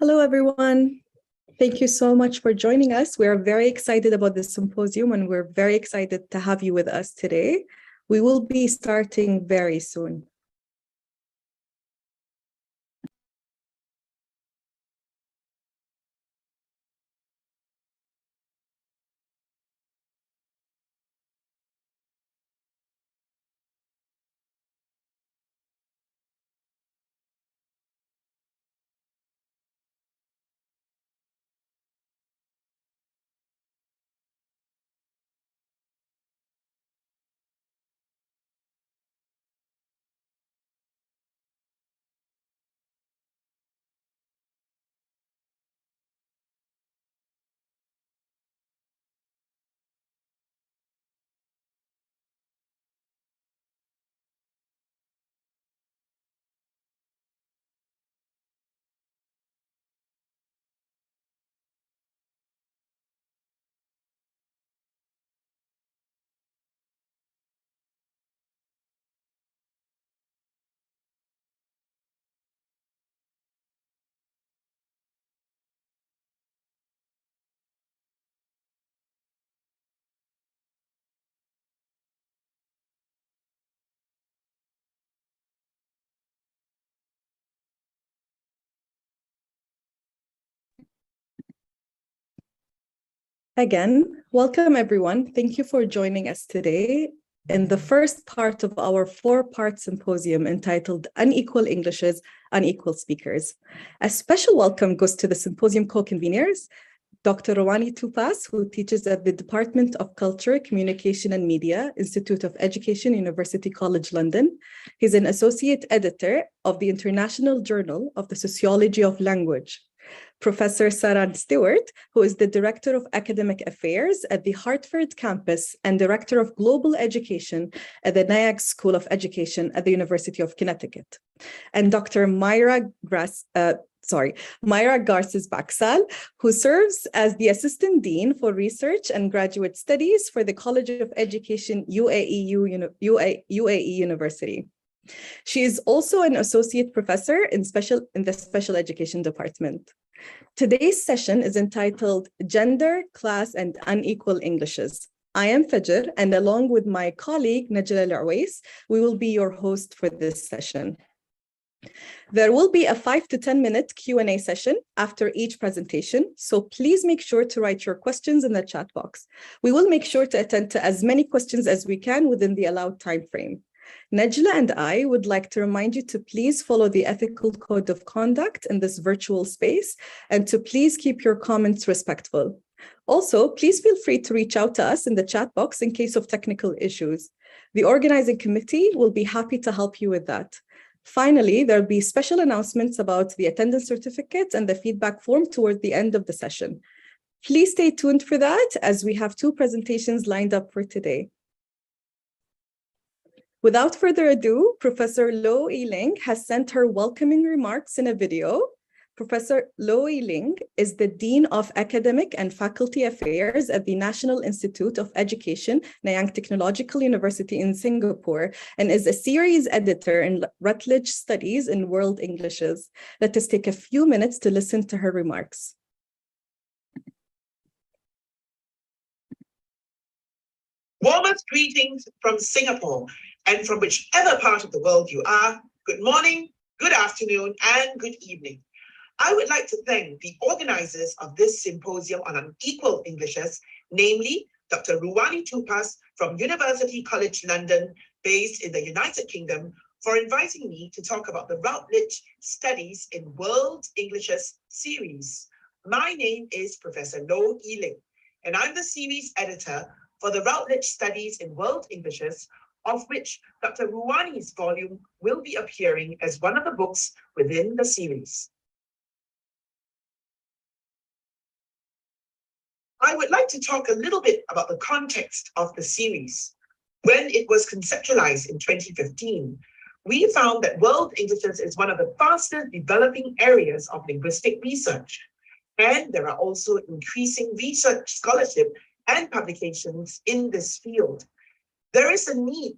Hello, everyone. Thank you so much for joining us. We are very excited about this symposium and we're very excited to have you with us today. We will be starting very soon. Again, welcome everyone. Thank you for joining us today in the first part of our four-part symposium entitled Unequal Englishes, Unequal Speakers. A special welcome goes to the symposium co-conveners, Dr. Rouhani Toupas, who teaches at the Department of Culture, Communication and Media, Institute of Education, University College London. He's an associate editor of the International Journal of the Sociology of Language. Professor Saran Stewart, who is the Director of Academic Affairs at the Hartford campus and Director of Global Education at the NIAG School of Education at the University of Connecticut. And Dr. Myra Garces-Baxal, who serves as the Assistant Dean for Research and Graduate Studies for the College of Education, UAE University. She is also an associate professor in the Special Education Department. Today's session is entitled Gender, Class, and Unequal Englishes. I am Fajr, and along with my colleague, Najla Al-Awais, we will be your host for this session. There will be a 5 to 10 minute Q&A session after each presentation, so please make sure to write your questions in the chat box. We will make sure to attend to as many questions as we can within the allowed time frame. Najla and I would like to remind you to please follow the ethical code of conduct in this virtual space and to please keep your comments respectful. Also, please feel free to reach out to us in the chat box in case of technical issues. The organizing committee will be happy to help you with that. Finally, there'll be special announcements about the attendance certificates and the feedback form toward the end of the session. Please stay tuned for that as we have two presentations lined up for today. Without further ado, Professor Lo Yiling has sent her welcoming remarks in a video. Professor Lo Yiling is the Dean of Academic and Faculty Affairs at the National Institute of Education, Nanyang Technological University in Singapore, and is a series editor in Routledge Studies in World Englishes. Let us take a few minutes to listen to her remarks. Warmest greetings from Singapore, and from whichever part of the world you are, good morning, good afternoon, and good evening. I would like to thank the organizers of this symposium on unequal Englishes, namely Dr. Rouhani Toupas from University College London, based in the United Kingdom, for inviting me to talk about the Routledge Studies in World Englishes series. My name is Professor Lo Yiling, and I'm the series editor for the Routledge Studies in World Englishes, of which Dr. Rouhani's volume will be appearing as one of the books within the series. I would like to talk a little bit about the context of the series. When it was conceptualized in 2015, we found that World Englishes is one of the fastest developing areas of linguistic research, and there are also increasing research scholarship and publications in this field. There is a need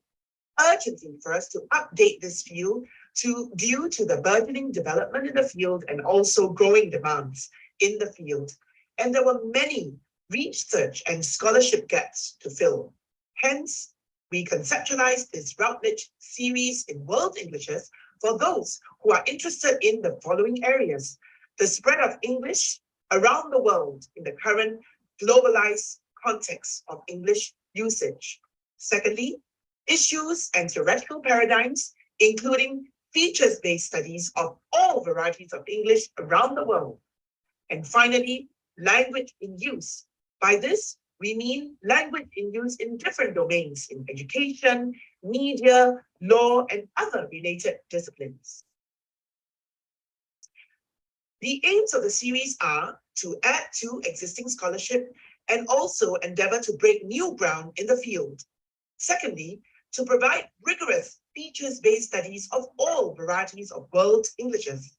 urgently for us to update this field due to the burgeoning development in the field and also growing demands in the field. And there were many research and scholarship gaps to fill. Hence, we conceptualized this Routledge series in World Englishes for those who are interested in the following areas: the spread of English around the world in the current globalized context of English usage. Secondly, issues and theoretical paradigms, including features-based studies of all varieties of English around the world. And finally, language in use. By this, we mean language in use in different domains in education, media, law, and other related disciplines. The aims of the series are to add to existing scholarship and also endeavor to break new ground in the field. Secondly, to provide rigorous features-based studies of all varieties of world Englishes.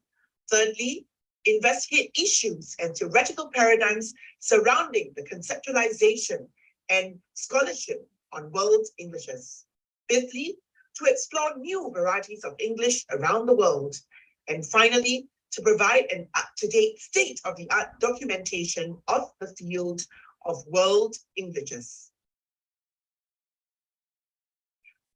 Thirdly, investigate issues and theoretical paradigms surrounding the conceptualization and scholarship on world Englishes. Fifthly, to explore new varieties of English around the world. And finally, to provide an up-to-date state-of-the-art documentation of the field of world Englishes.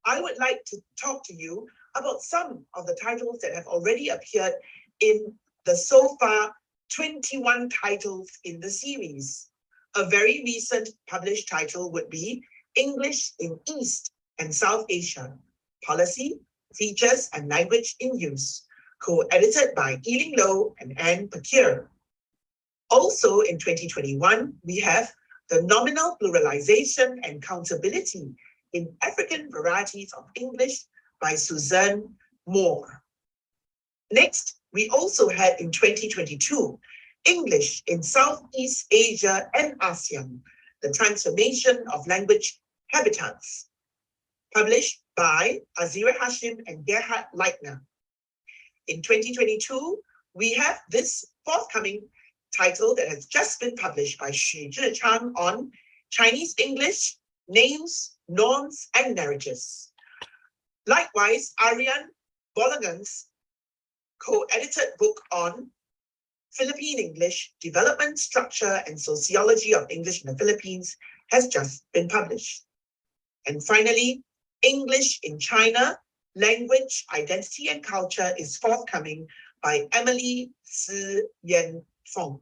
I would like to talk to you about some of the titles that have already appeared in the so far 21 titles in the series. A very recent published title would be English in East and South Asia, Policy, Features, and Language in Use, co-edited by Eling Low and Anne Pakir. Also in 2021, we have The Nominal Pluralization and Countability in African Varieties of English by Suzanne Moore. Next, we also had in 2022, English in Southeast Asia and Asean, The Transformation of Language Habitats, published by Azira Hashim and Gerhard Leitner. In 2022, we have this forthcoming title that has just been published by Xu Zhichang on Chinese English, Names, Norms, and Narratives. Likewise, Ariane Bologan's co-edited book on Philippine English, Development, Structure, and Sociology of English in the Philippines has just been published. And finally, English in China, Language, Identity, and Culture is forthcoming by Emily Si Yen Fong.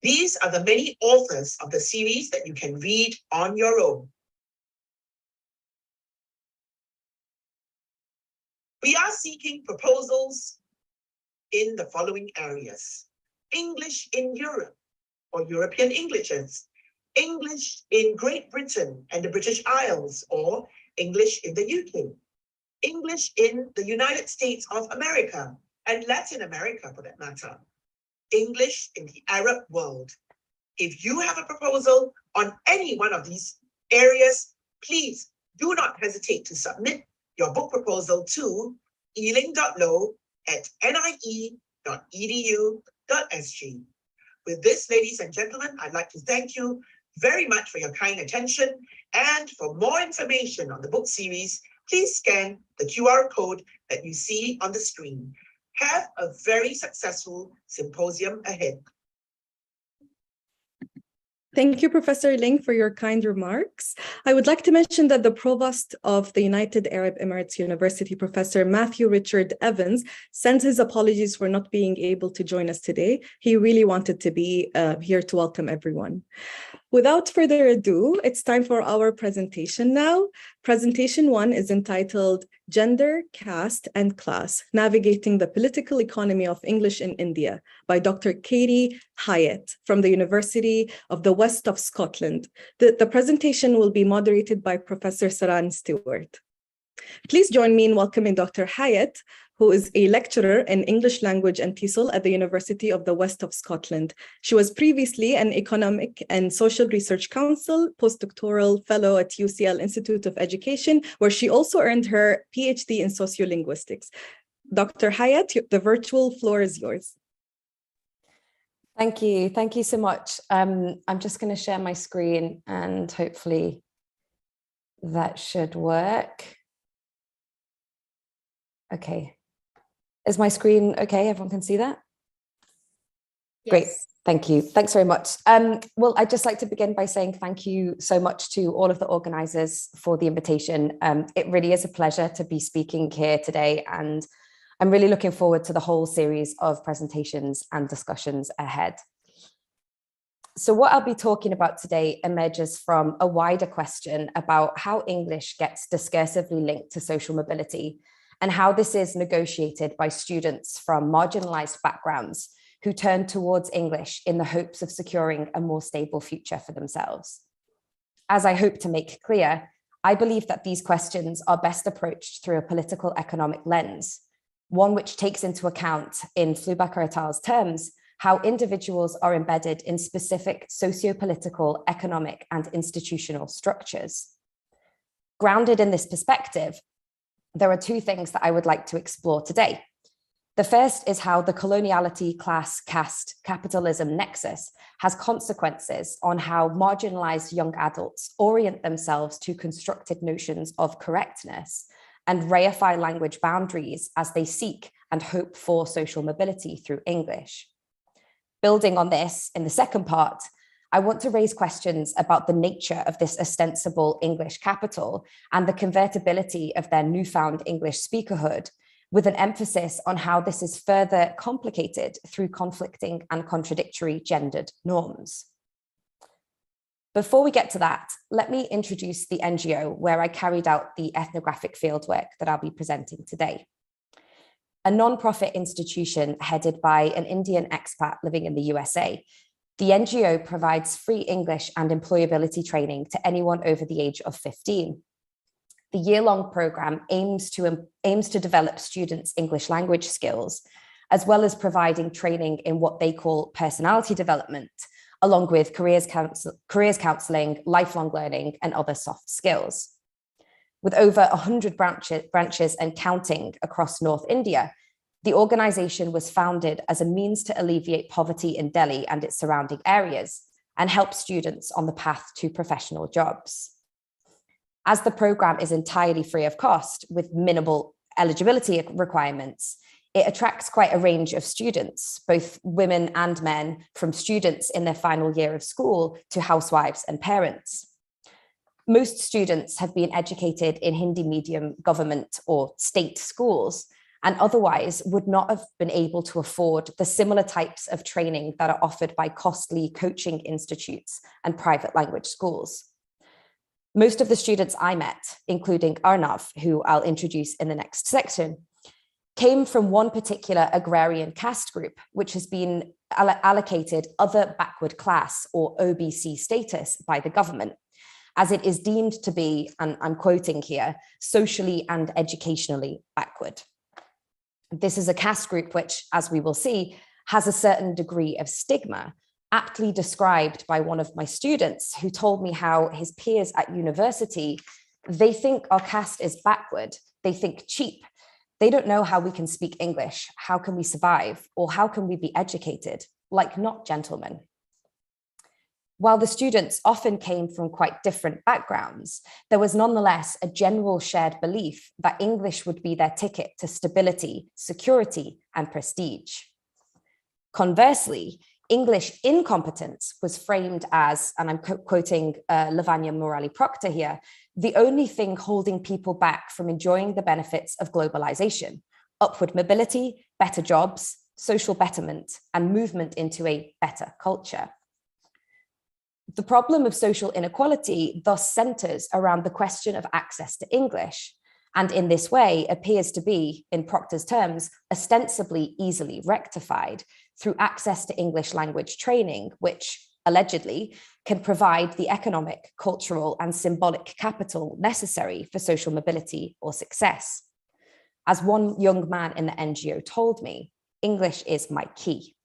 These are the many authors of the series that you can read on your own. We are seeking proposals in the following areas: English in Europe or European Englishes, English in Great Britain and the British Isles or English in the UK, English in the United States of America and Latin America for that matter, English in the Arab world. If you have a proposal on any one of these areas, please do not hesitate to submit your book proposal to eling.low@nie.edu.sg. With this, ladies and gentlemen, I'd like to thank you very much for your kind attention. And for more information on the book series, please scan the QR code that you see on the screen. Have a very successful symposium ahead. Thank you, Professor Ling, for your kind remarks. I would like to mention that the Provost of the United Arab Emirates University, Professor Matthew Richard Evans, sends his apologies for not being able to join us today. He really wanted to be here to welcome everyone. Without further ado, it's time for our presentation now. Presentation 1 is entitled Gender, Caste, and Class, Navigating the Political Economy of English in India by Dr. Katie Hyatt from the University of the West of Scotland. The presentation will be moderated by Professor Saran Stewart. Please join me in welcoming Dr. Hyatt, who is a lecturer in English language and TESOL at the University of the West of Scotland. She was previously an Economic and Social Research Council postdoctoral fellow at UCL Institute of Education, where she also earned her PhD in sociolinguistics. Dr. Hyatt, the virtual floor is yours. Thank you. Thank you so much. I'm just going to share my screen and hopefully that should work. Okay. Is my screen okay? Everyone can see that? Yes. Great. Thank you. Thanks very much. Well, I'd just like to begin by saying thank you so much to all of the organizers for the invitation. It really is a pleasure to be speaking here today, and I'm really looking forward to the whole series of presentations and discussions ahead. So what I'll be talking about today emerges from a wider question about how English gets discursively linked to social mobility and how this is negotiated by students from marginalized backgrounds who turn towards English in the hopes of securing a more stable future for themselves. As I hope to make clear, I believe that these questions are best approached through a political economic lens, one which takes into account, in Flubacher et al.'s terms, how individuals are embedded in specific socio-political, economic, and institutional structures. Grounded in this perspective, there are two things that I would like to explore today. The first is how the coloniality, class, caste, capitalism nexus has consequences on how marginalized young adults orient themselves to constructed notions of correctness and reify language boundaries as they seek and hope for social mobility through English. Building on this, in the second part, I want to raise questions about the nature of this ostensible English capital and the convertibility of their newfound English speakerhood, with an emphasis on how this is further complicated through conflicting and contradictory gendered norms. Before we get to that, let me introduce the NGO where I carried out the ethnographic fieldwork that I'll be presenting today. A non-profit institution headed by an Indian expat living in the USA, the NGO provides free English and employability training to anyone over the age of 15. The year-long program aims to develop students' English language skills, as well as providing training in what they call personality development, along with careers counseling, lifelong learning, and other soft skills. With over 100 branches and counting across North India, the organization was founded as a means to alleviate poverty in Delhi and its surrounding areas and help students on the path to professional jobs. As the program is entirely free of cost with minimal eligibility requirements, it attracts quite a range of students, both women and men, from students in their final year of school to housewives and parents. Most students have been educated in Hindi medium government or state schools, and otherwise would not have been able to afford the similar types of training that are offered by costly coaching institutes and private language schools. Most of the students I met, including Arnav, who I'll introduce in the next section, came from one particular agrarian caste group, which has been allocated other backward class or OBC status by the government, as it is deemed to be, and I'm quoting here, socially and educationally backward. This is a caste group which, as we will see, has a certain degree of stigma, aptly described by one of my students who told me how his peers at university, they think our caste is backward, they think cheap, they don't know how we can speak English, how can we survive, or how can we be educated, like not gentlemen. While the students often came from quite different backgrounds, there was nonetheless a general shared belief that English would be their ticket to stability, security, and prestige. Conversely, English incompetence was framed as, and I'm quoting Lavanya Morali-Proctor here, the only thing holding people back from enjoying the benefits of globalization, upward mobility, better jobs, social betterment, and movement into a better culture. The problem of social inequality thus centers around the question of access to English, and in this way appears to be, in Proctor's terms, ostensibly easily rectified through access to English language training, which allegedly can provide the economic, cultural, and symbolic capital necessary for social mobility or success. As one young man in the NGO told me, English is my key.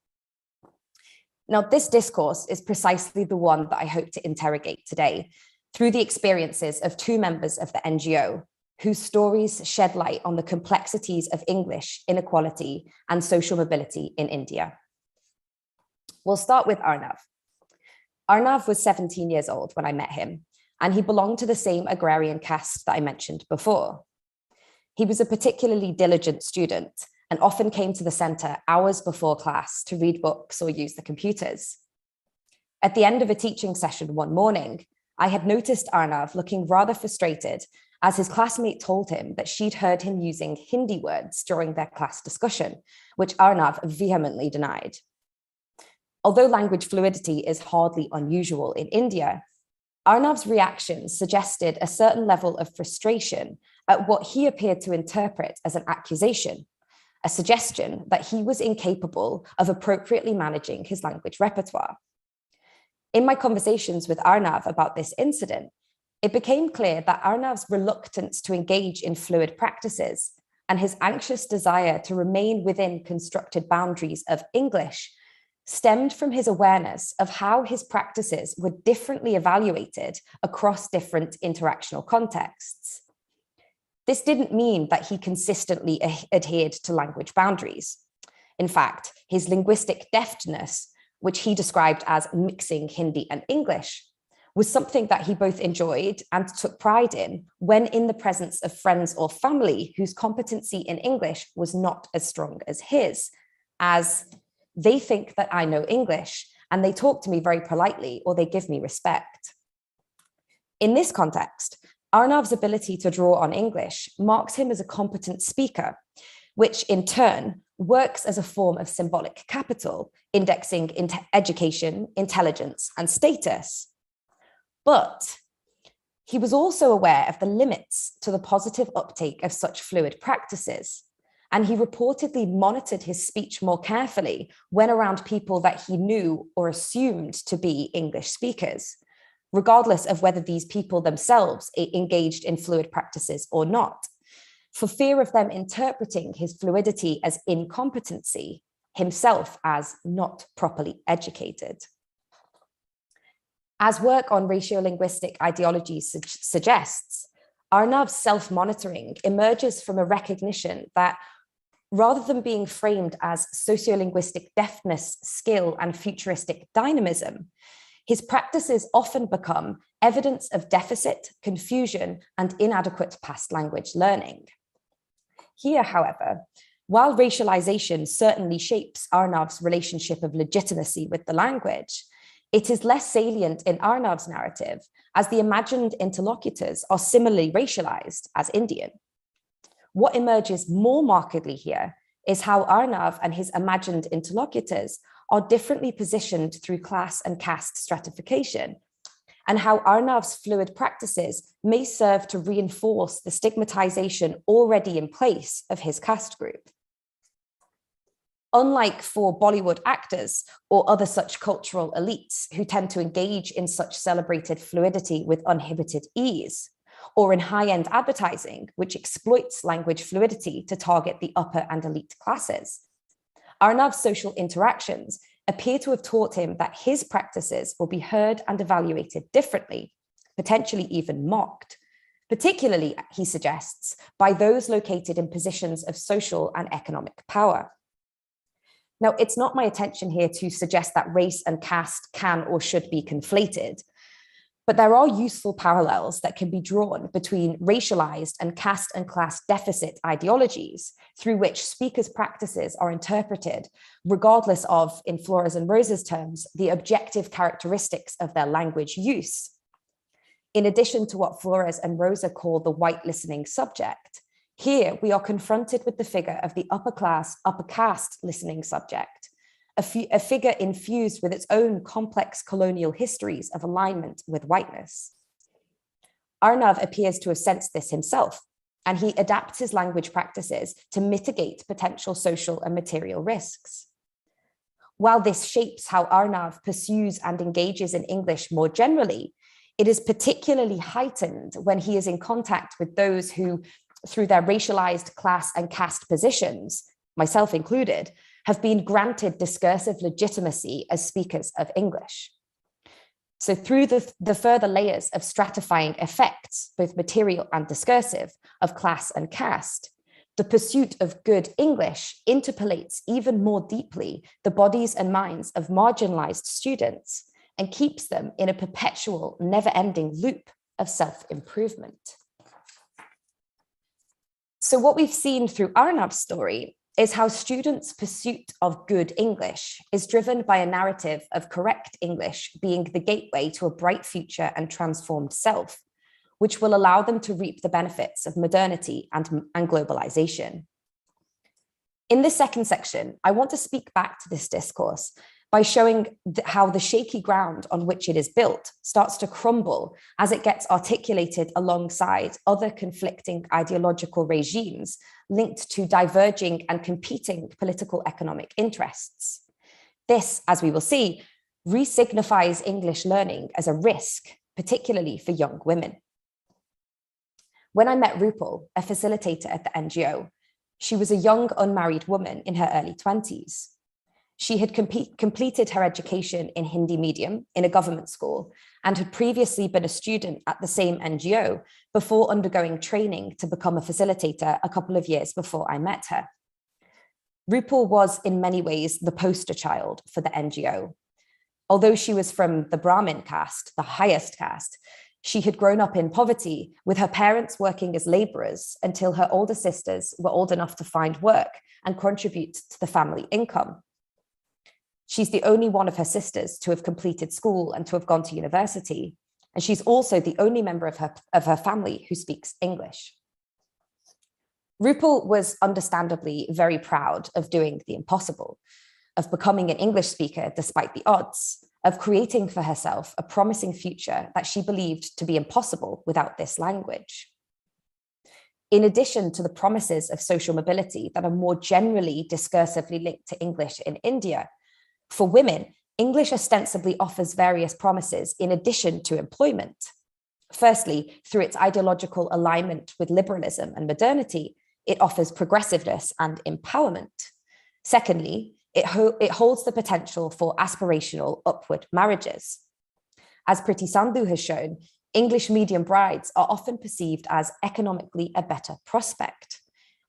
Now, this discourse is precisely the one that I hope to interrogate today through the experiences of two members of the NGO whose stories shed light on the complexities of English inequality and social mobility in India. We'll start with Arnav. Arnav was 17 years old when I met him, and he belonged to the same agrarian caste that I mentioned before. He was a particularly diligent student and often came to the center hours before class to read books or use the computers. At the end of a teaching session one morning, I had noticed Arnav looking rather frustrated as his classmate told him that she'd heard him using Hindi words during their class discussion, which Arnav vehemently denied. Although language fluidity is hardly unusual in India, Arnav's reactions suggested a certain level of frustration at what he appeared to interpret as an accusation, a suggestion that he was incapable of appropriately managing his language repertoire. In my conversations with Arnav about this incident, it became clear that Arnav's reluctance to engage in fluid practices and his anxious desire to remain within constructed boundaries of English stemmed from his awareness of how his practices were differently evaluated across different interactional contexts. This didn't mean that he consistently adhered to language boundaries. In fact, his linguistic deftness, which he described as mixing Hindi and English, was something that he both enjoyed and took pride in when in the presence of friends or family whose competency in English was not as strong as his, as they think that I know English and they talk to me very politely or they give me respect. In this context, Arnav's ability to draw on English marks him as a competent speaker, which in turn works as a form of symbolic capital, indexing education, intelligence, and status. But he was also aware of the limits to the positive uptake of such fluid practices, and he reportedly monitored his speech more carefully when around people that he knew or assumed to be English speakers, regardless of whether these people themselves engaged in fluid practices or not, for fear of them interpreting his fluidity as incompetency, himself as not properly educated. As work on ratiolinguistic ideologies suggests, Arnav's self-monitoring emerges from a recognition that rather than being framed as sociolinguistic deftness, skill, and futuristic dynamism, his practices often become evidence of deficit, confusion, and inadequate past language learning. Here, however, while racialization certainly shapes Arnav's relationship of legitimacy with the language, it is less salient in Arnav's narrative as the imagined interlocutors are similarly racialized as Indian. What emerges more markedly here is how Arnav and his imagined interlocutors are differently positioned through class and caste stratification, and how Arnav's fluid practices may serve to reinforce the stigmatization already in place of his caste group. Unlike for Bollywood actors or other such cultural elites who tend to engage in such celebrated fluidity with uninhibited ease, or in high-end advertising, which exploits language fluidity to target the upper and elite classes, Arnav's social interactions appear to have taught him that his practices will be heard and evaluated differently, potentially even mocked, particularly, he suggests, by those located in positions of social and economic power. Now, it's not my intention here to suggest that race and caste can or should be conflated, but there are useful parallels that can be drawn between racialized and caste and class deficit ideologies through which speakers' practices are interpreted, regardless of, in Flora's and Rosa's terms, the objective characteristics of their language use. In addition to what Flores and Rosa call the white listening subject, here we are confronted with the figure of the upper class, upper caste listening subject, a figure infused with its own complex colonial histories of alignment with whiteness. Arnav appears to have sensed this himself, and he adapts his language practices to mitigate potential social and material risks. While this shapes how Arnav pursues and engages in English more generally, it is particularly heightened when he is in contact with those who, through their racialized class and caste positions, myself included, have been granted discursive legitimacy as speakers of English. So through the further layers of stratifying effects, both material and discursive, of class and caste, the pursuit of good English interpolates even more deeply the bodies and minds of marginalized students and keeps them in a perpetual, never-ending loop of self-improvement. So what we've seen through Arnab's story is how students' pursuit of good English is driven by a narrative of correct English being the gateway to a bright future and transformed self, which will allow them to reap the benefits of modernity and globalization. In this second section, I want to speak back to this discourse by showing how the shaky ground on which it is built starts to crumble as it gets articulated alongside other conflicting ideological regimes linked to diverging and competing political economic interests. This, as we will see, re-signifies English learning as a risk, particularly for young women. When I met Rupal, a facilitator at the NGO, she was a young unmarried woman in her early 20s. She had completed her education in Hindi medium in a government school and had previously been a student at the same NGO before undergoing training to become a facilitator a couple of years before I met her. Rupal was in many ways the poster child for the NGO. Although she was from the Brahmin caste, the highest caste, she had grown up in poverty with her parents working as laborers until her older sisters were old enough to find work and contribute to the family income. She's the only one of her sisters to have completed school and to have gone to university. And she's also the only member of her family who speaks English. Rupal was understandably very proud of doing the impossible, of becoming an English speaker despite the odds, of creating for herself a promising future that she believed to be impossible without this language. In addition to the promises of social mobility that are more generally discursively linked to English in India, for women, English ostensibly offers various promises in addition to employment. Firstly, through its ideological alignment with liberalism and modernity, it offers progressiveness and empowerment. Secondly, it holds the potential for aspirational upward marriages. As Priti Sandhu has shown, English medium brides are often perceived as economically a better prospect,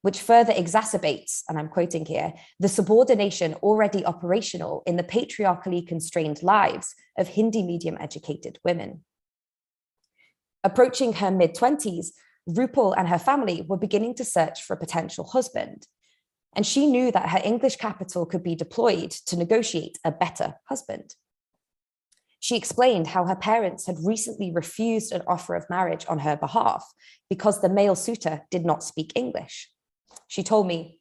which further exacerbates, and I'm quoting here, the subordination already operational in the patriarchally constrained lives of Hindi medium educated women. Approaching her mid-20s, Rupal and her family were beginning to search for a potential husband, and she knew that her English capital could be deployed to negotiate a better husband. She explained how her parents had recently refused an offer of marriage on her behalf because the male suitor did not speak English. She told me,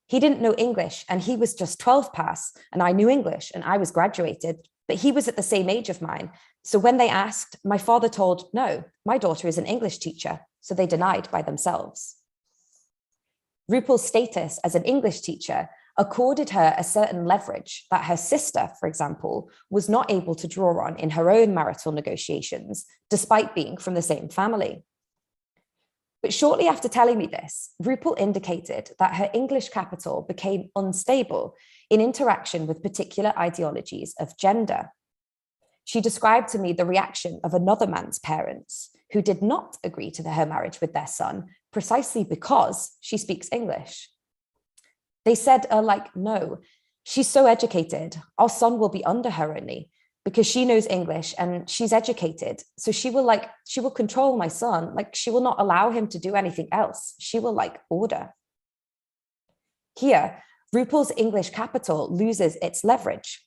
he didn't know English and he was just 12 pass and I knew English and I was graduated, but he was at the same age of mine. So when they asked, my father told, no, my daughter is an English teacher. So they denied by themselves. Rupal's status as an English teacher accorded her a certain leverage that her sister, for example, was not able to draw on in her own marital negotiations, despite being from the same family. But shortly after telling me this, Rupal indicated that her English capital became unstable in interaction with particular ideologies of gender. She described to me the reaction of another man's parents who did not agree to her marriage with their son precisely because she speaks English. They said, no, she's so educated, our son will be under her only because she knows English and she's educated. So she will control my son. She will not allow him to do anything else. She will order. Here, Rupal's English capital loses its leverage.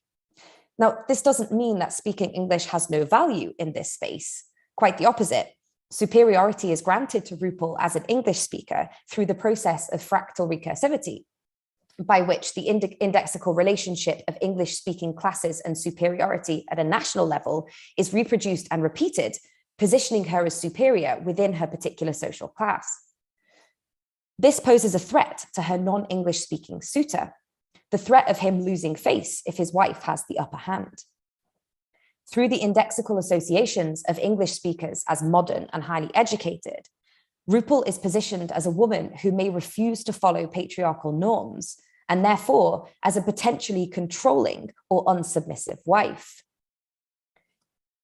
Now, this doesn't mean that speaking English has no value in this space. Quite the opposite. Superiority is granted to Rupal as an English speaker through the process of fractal recursivity, by which the indexical relationship of English-speaking classes and superiority at a national level is reproduced and repeated, positioning her as superior within her particular social class. This poses a threat to her non-English speaking suitor, the threat of him losing face if his wife has the upper hand. Through the indexical associations of English speakers as modern and highly educated, Rupal is positioned as a woman who may refuse to follow patriarchal norms and therefore as a potentially controlling or unsubmissive wife.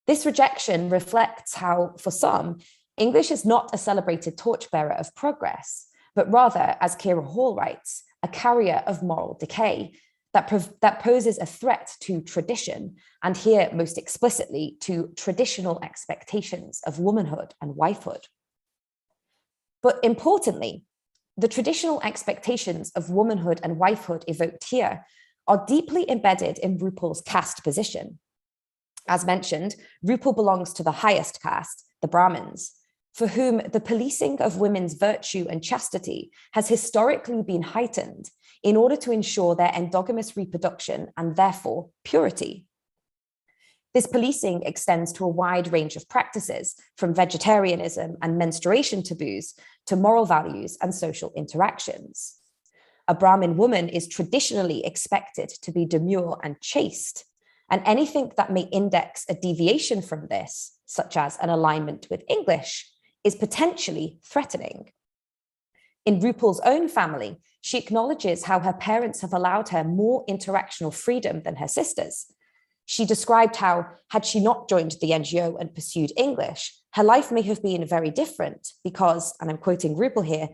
This rejection reflects how, for some, English is not a celebrated torchbearer of progress, but rather, as Kira Hall writes, a carrier of moral decay that poses a threat to tradition, and here most explicitly to traditional expectations of womanhood and wifehood. But importantly, The traditional expectations of womanhood and wifehood evoked here are deeply embedded in Rupal's caste position. As mentioned, Rupal belongs to the highest caste, the Brahmins, for whom the policing of women's virtue and chastity has historically been heightened in order to ensure their endogamous reproduction and therefore purity. This policing extends to a wide range of practices, from vegetarianism and menstruation taboos to moral values and social interactions. A Brahmin woman is traditionally expected to be demure and chaste, and anything that may index a deviation from this, such as an alignment with English, is potentially threatening. In Rupal's own family, she acknowledges how her parents have allowed her more interactional freedom than her sisters. She described how, had she not joined the NGO and pursued English, her life may have been very different because, and I'm quoting Rupal here,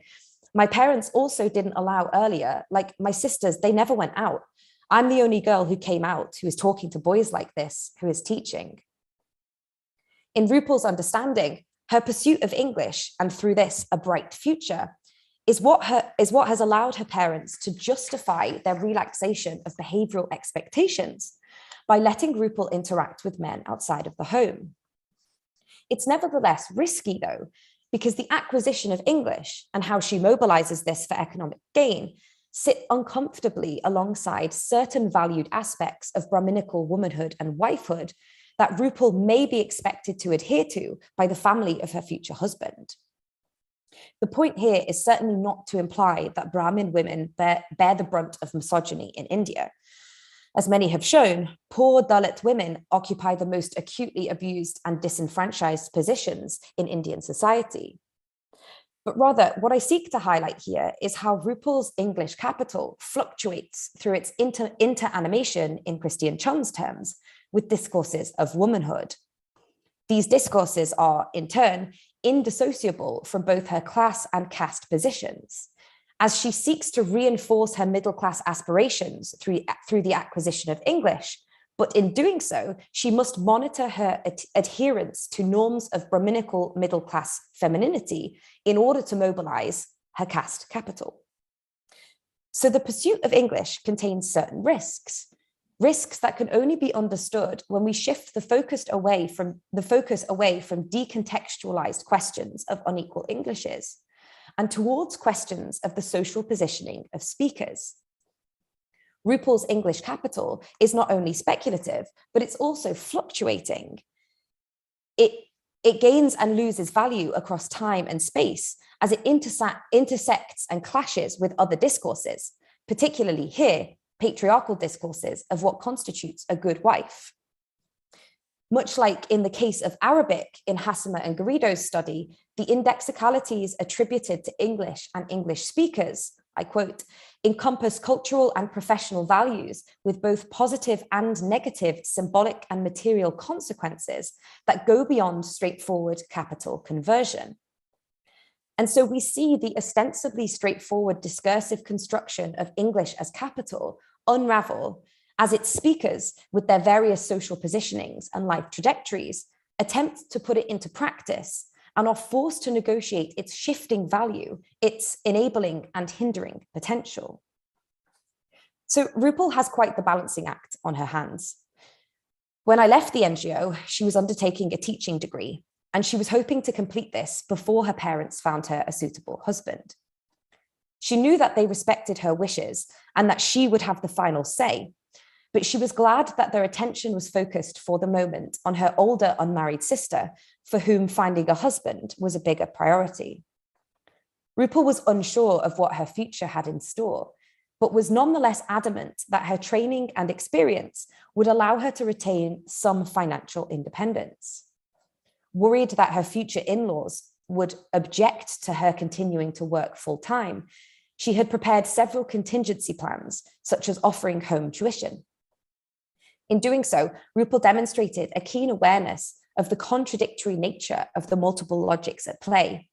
my parents also didn't allow earlier, like my sisters, they never went out. I'm the only girl who came out, who is talking to boys like this, who is teaching. In Rupal's understanding, her pursuit of English, and through this, a bright future, is what has allowed her parents to justify their relaxation of behavioral expectations by letting Rupal interact with men outside of the home. It's nevertheless risky, though, because the acquisition of English and how she mobilizes this for economic gain sit uncomfortably alongside certain valued aspects of Brahminical womanhood and wifehood that Rupal may be expected to adhere to by the family of her future husband. The point here is certainly not to imply that Brahmin women bear the brunt of misogyny in India. As many have shown, poor Dalit women occupy the most acutely abused and disenfranchised positions in Indian society. But rather, what I seek to highlight here is how Rupal's English capital fluctuates through its interanimation, in Christian Chun's terms, with discourses of womanhood. These discourses are, in turn, indissociable from both her class and caste positions, as she seeks to reinforce her middle-class aspirations through the acquisition of English. But in doing so, she must monitor her adherence to norms of Brahminical middle-class femininity in order to mobilize her caste capital. So the pursuit of English contains certain risks that can only be understood when we shift the focus away from decontextualized questions of unequal Englishes and towards questions of the social positioning of speakers. Rupal's English capital is not only speculative, but it's also fluctuating. It gains and loses value across time and space as it intersects and clashes with other discourses, particularly here, patriarchal discourses of what constitutes a good wife. Much like in the case of Arabic in Hassima and Garrido's study, the indexicalities attributed to English and English speakers, I quote, encompass cultural and professional values with both positive and negative symbolic and material consequences that go beyond straightforward capital conversion. And so we see the ostensibly straightforward discursive construction of English as capital unravel as its speakers, with their various social positionings and life trajectories, attempt to put it into practice and are forced to negotiate its shifting value, its enabling and hindering potential. So Rupal has quite the balancing act on her hands. When I left the NGO, she was undertaking a teaching degree, and she was hoping to complete this before her parents found her a suitable husband. She knew that they respected her wishes and that she would have the final say, but she was glad that their attention was focused for the moment on her older unmarried sister, for whom finding a husband was a bigger priority. Rupal was unsure of what her future had in store, but was nonetheless adamant that her training and experience would allow her to retain some financial independence. Worried that her future in-laws would object to her continuing to work full-time, she had prepared several contingency plans, such as offering home tuition. In doing so, Rupal demonstrated a keen awareness of the contradictory nature of the multiple logics at play.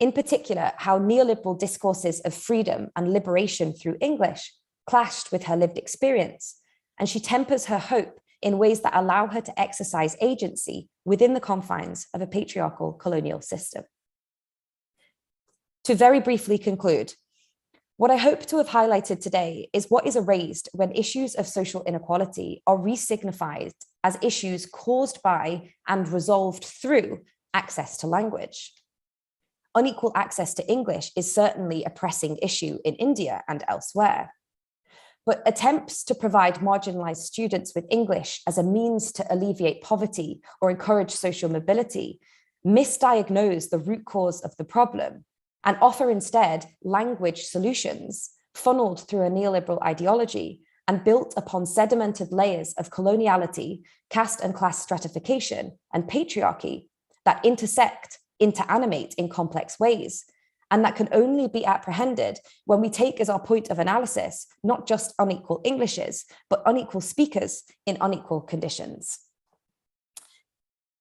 In particular, how neoliberal discourses of freedom and liberation through English clashed with her lived experience, and she tempers her hope in ways that allow her to exercise agency within the confines of a patriarchal colonial system. To very briefly conclude, What I hope to have highlighted today is what is erased when issues of social inequality are resignified as issues caused by and resolved through access to language. Unequal access to English is certainly a pressing issue in India and elsewhere. But attempts to provide marginalized students with English as a means to alleviate poverty or encourage social mobility misdiagnose the root cause of the problem and offer instead language solutions funneled through a neoliberal ideology and built upon sedimented layers of coloniality, caste and class stratification, and patriarchy that intersect, interanimate in complex ways, and that can only be apprehended when we take as our point of analysis not just unequal Englishes, but unequal speakers in unequal conditions.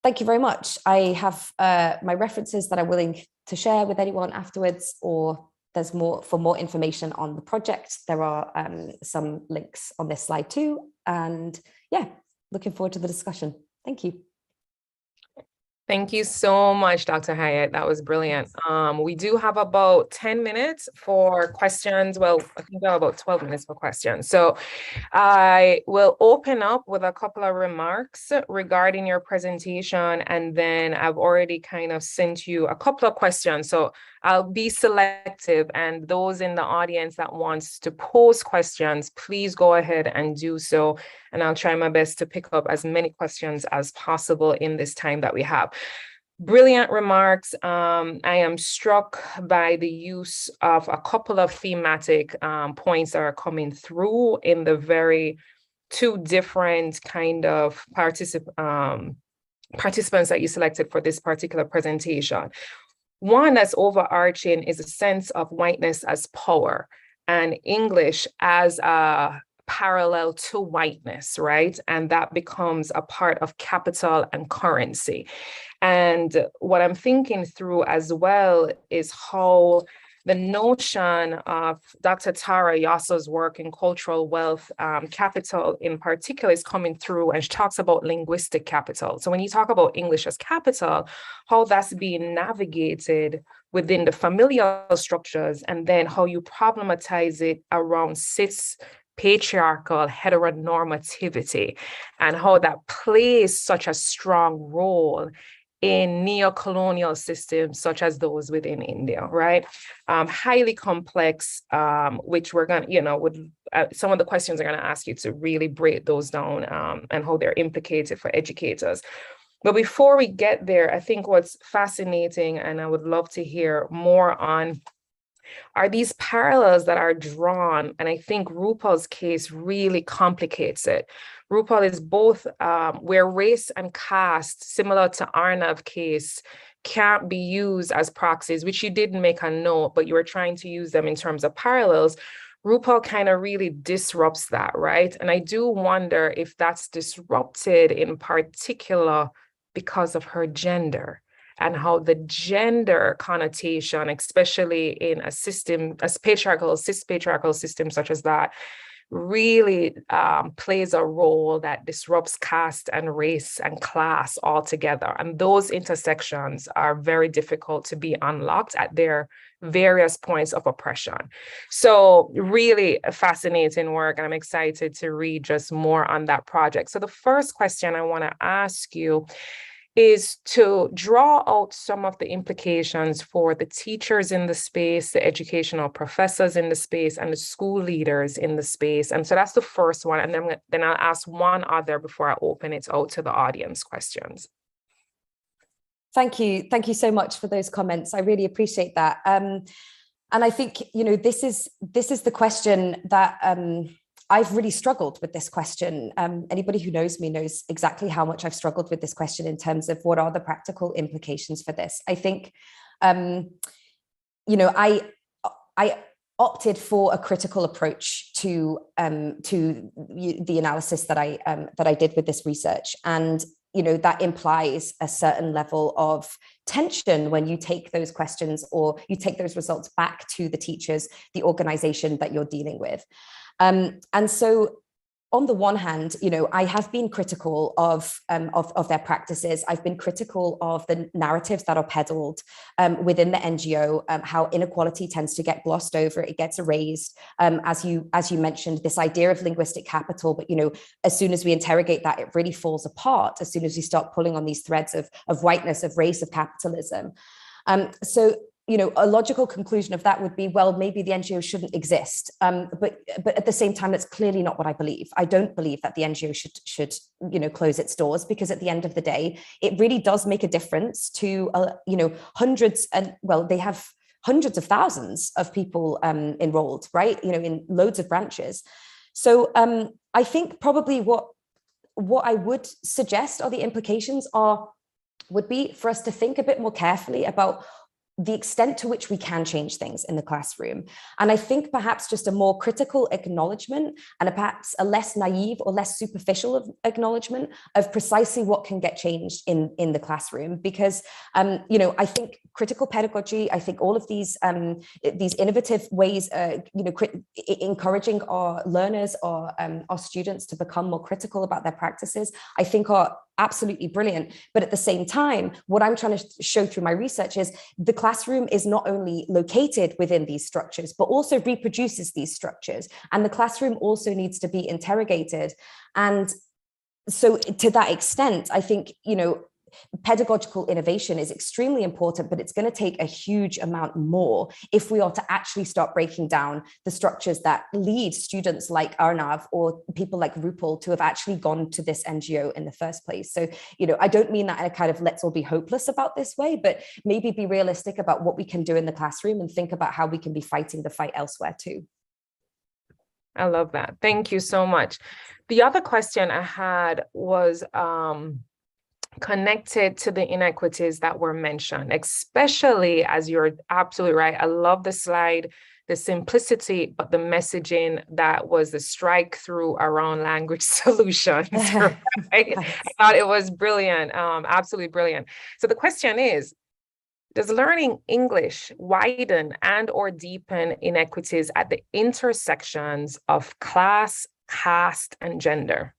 Thank you very much. I have my references that I'm willing to share with anyone afterwards, or there's more for more information on the project. There are some links on this slide too. And yeah, looking forward to the discussion. Thank you. Thank you so much, Dr. Hyatt. That was brilliant. We do have about 10 minutes for questions. Well, I think we have about 12 minutes for questions. So I will open up with a couple of remarks regarding your presentation, and then I've already kind of sent you a couple of questions. So I'll be selective, and those in the audience that wants to pose questions, please go ahead and do so. And I'll try my best to pick up as many questions as possible in this time that we have. Brilliant remarks. I am struck by the use of a couple of thematic points that are coming through in the very two different kind of participants that you selected for this particular presentation. One that's overarching is a sense of whiteness as power and English as a parallel to whiteness, right? And that becomes a part of capital and currency. And what I'm thinking through as well is how the notion of Dr. Tara Yasso's work in cultural wealth capital in particular is coming through, and she talks about linguistic capital. So when you talk about English as capital, how that's being navigated within the familial structures, and then how you problematize it around patriarchal heteronormativity, and how that plays such a strong role in neo-colonial systems such as those within India, right? Highly complex, which we're going to, some of the questions are going to ask you to really break those down and how they're implicated for educators. But before we get there, I think what's fascinating, and I would love to hear more on, are these parallels that are drawn, and I think RuPaul's case really complicates it. RuPaul is both where race and caste, similar to Arnav's case, can't be used as proxies, which you didn't make a note, but you were trying to use them in terms of parallels. RuPaul kind of really disrupts that, right? And I do wonder if that's disrupted in particular because of her gender, and how the gender connotation, especially in a system, a cis-patriarchal system such as that, really plays a role that disrupts caste and race and class altogether. And those intersections are very difficult to be unlocked at their various points of oppression. So really fascinating work, and I'm excited to read just more on that project. So the first question I want to ask you is to draw out some of the implications for the teachers in the space, the educational professors in the space, and the school leaders in the space. And so that's the first one. And then I'll ask one other before I open it out to the audience questions. Thank you. Thank you so much for those comments. I really appreciate that. And I think, this is the question that I've really struggled with this question. Anybody who knows me knows exactly how much I've struggled with this question in terms of what are the practical implications for this. I think, I opted for a critical approach to the analysis that I did with this research, and that implies a certain level of tension when you take those questions or you take those results back to the teachers, the organization that you're dealing with. And so on the one hand, I have been critical of their practices. I've been critical of the narratives that are peddled within the NGO, how inequality tends to get glossed over, it gets erased. As you mentioned, this idea of linguistic capital, but as soon as we interrogate that, it really falls apart. As soon as we start pulling on these threads of whiteness, of race, of capitalism. So a logical conclusion of that would be, well, maybe the NGO shouldn't exist. But at the same time, that's clearly not what I believe. I don't believe that the NGO should close its doors, because at the end of the day, it really does make a difference to, hundreds, and well, they have hundreds of thousands of people enrolled, right? In loads of branches. So I think probably what I would suggest, or the implications would be for us to think a bit more carefully about the extent to which we can change things in the classroom. And I think perhaps just a more critical acknowledgement, and perhaps a less naive or less superficial acknowledgement of precisely what can get changed in the classroom. Because, I think critical pedagogy, I think all of these innovative ways, encouraging our learners or our students to become more critical about their practices, I think are absolutely brilliant. But at the same time, what I'm trying to show through my research is the classroom is not only located within these structures, but also reproduces these structures. And the classroom also needs to be interrogated. And so to that extent, I think, pedagogical innovation is extremely important, but it's going to take a huge amount more if we are to actually start breaking down the structures that lead students like Arnav or people like Rupal to have actually gone to this NGO in the first place. So, I don't mean that in a kind of let's all be hopeless about this way, but maybe be realistic about what we can do in the classroom and think about how we can be fighting the fight elsewhere too. I love that. Thank you so much. The other question I had was, connected to the inequities that were mentioned, especially, as you're absolutely right. I love the slide, the simplicity, but the messaging that was the strike through around language solutions. Right? I thought it was brilliant, absolutely brilliant. So the question is, does learning English widen and or deepen inequities at the intersections of class, caste, and gender?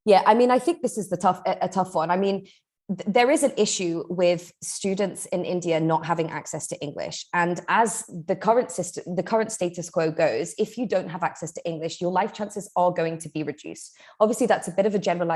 Yeah, I think this is a tough one. There is an issue with students in India not having access to English. And as the current status quo goes, if you don't have access to English, your life chances are going to be reduced. Obviously, that's a bit of a generalized